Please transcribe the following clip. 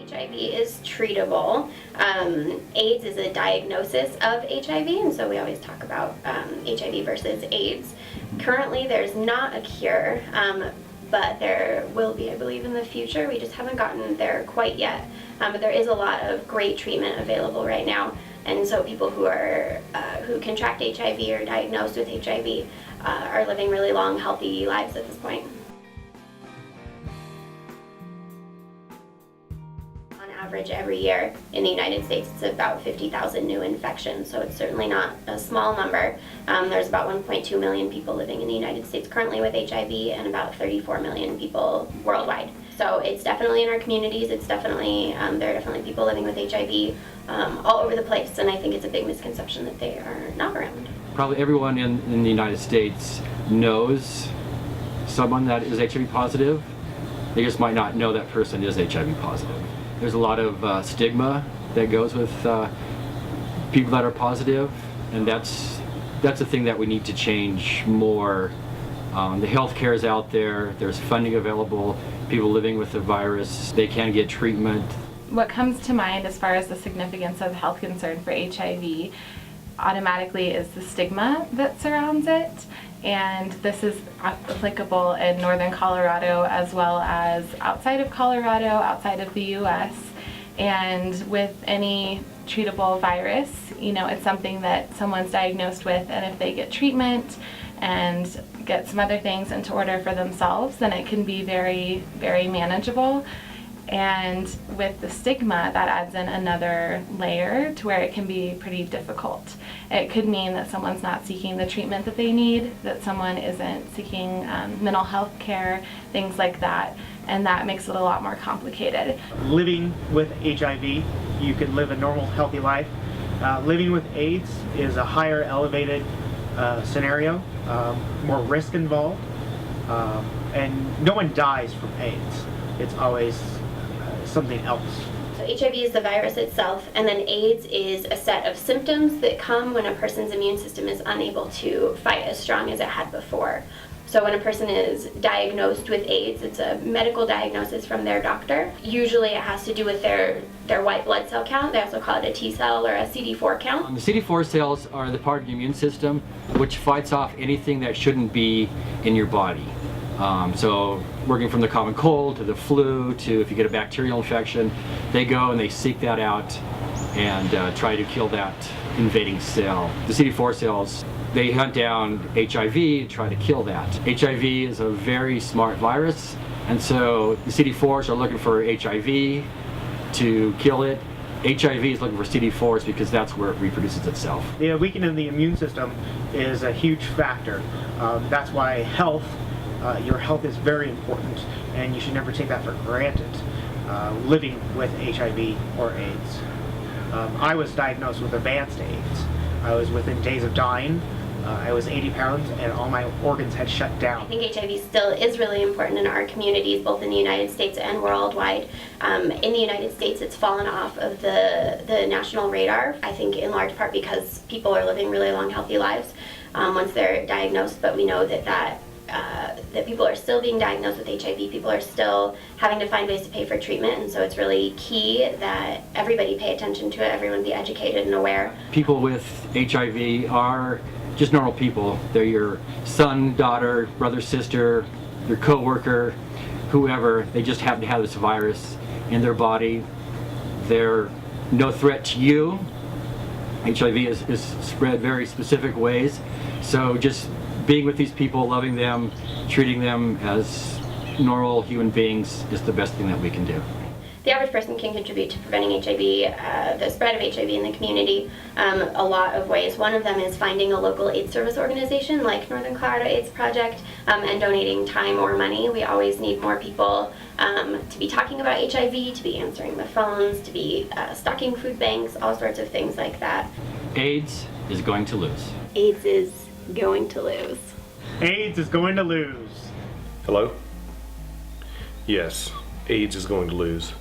HIV is treatable. AIDS is a diagnosis of HIV, and so we always talk about HIV versus AIDS. Currently, there's not a cure, but there will be, I believe, in the future. We just haven't gotten there quite yet. But there is a lot of great treatment available right now, and so people who are who contract HIV or are diagnosed with HIV are living really long, healthy lives at this point. Average every year in the United States, it's about 50,000 new infections, so it's certainly not a small number. There's about 1.2 million people living in the United States currently with HIV and about 34 million people worldwide. So it's definitely in our communities, it's definitely, there are definitely people living with HIV all over the place, and I think it's a big misconception that they are not around. Probably everyone in the United States knows someone that is HIV positive. They just might not know that person is HIV positive. There's a lot of stigma that goes with people that are positive, and that's a thing that we need to change more. The healthcare is out there, there's funding available, people living with the virus, they can get treatment. What comes to mind as far as the significance of health concern for HIV automatically is the stigma that surrounds it, and this is applicable in northern Colorado as well as outside of Colorado, outside of the US. And with any treatable virus, you know, it's something that someone's diagnosed with, and if they get treatment and get some other things into order for themselves, then it can be very, very manageable. And with the stigma, that adds in another layer to where it can be pretty difficult. It could mean that someone's not seeking the treatment that they need, that someone isn't seeking mental health care, things like that, and that makes it a lot more complicated. Living with HIV, you can live a normal, healthy life. Living with AIDS is a higher elevated scenario, more risk involved, and no one dies from AIDS. It's always something else. So HIV is the virus itself, and then AIDS is a set of symptoms that come when a person's immune system is unable to fight as strong as it had before. So when a person is diagnosed with AIDS, it's a medical diagnosis from their doctor. Usually it has to do with their white blood cell count. They also call it a T cell or a CD4 count. The CD4 cells are the part of the immune system which fights off anything that shouldn't be in your body. So working from the common cold to the flu to if you get a bacterial infection, they go and they seek that out and try to kill that invading cell. The CD4 cells, they hunt down HIV and try to kill that. HIV is a very smart virus, and so the CD4s are looking for HIV to kill it. HIV is looking for CD4s because that's where it reproduces itself. The weakening of the immune system is a huge factor. That's why your health is very important, and you should never take that for granted, living with HIV or AIDS. I was diagnosed with advanced AIDS. I was within days of dying. I was 80 pounds and all my organs had shut down. I think HIV still is really important in our communities, both in the United States and worldwide. In the United States, it's fallen off of the national radar, I think in large part because people are living really long, healthy lives once they're diagnosed, but we know that people are still being diagnosed with HIV, people are still having to find ways to pay for treatment, and so it's really key that everybody pay attention to it, everyone be educated and aware. People with HIV are just normal people. They're your son, daughter, brother, sister, your co-worker, whoever. They just happen to have this virus in their body. They're no threat to you. HIV is spread very specific ways, so just being with these people, loving them, treating them as normal human beings is the best thing that we can do. The average person can contribute to preventing HIV, the spread of HIV in the community, a lot of ways. One of them is finding a local AIDS service organization like Northern Colorado AIDS Project and donating time or money. We always need more people to be talking about HIV, to be answering the phones, to be stocking food banks, all sorts of things like that. AIDS is going to lose. AIDS is going to lose. AIDS is going to lose. Hello? Yes, AIDS is going to lose.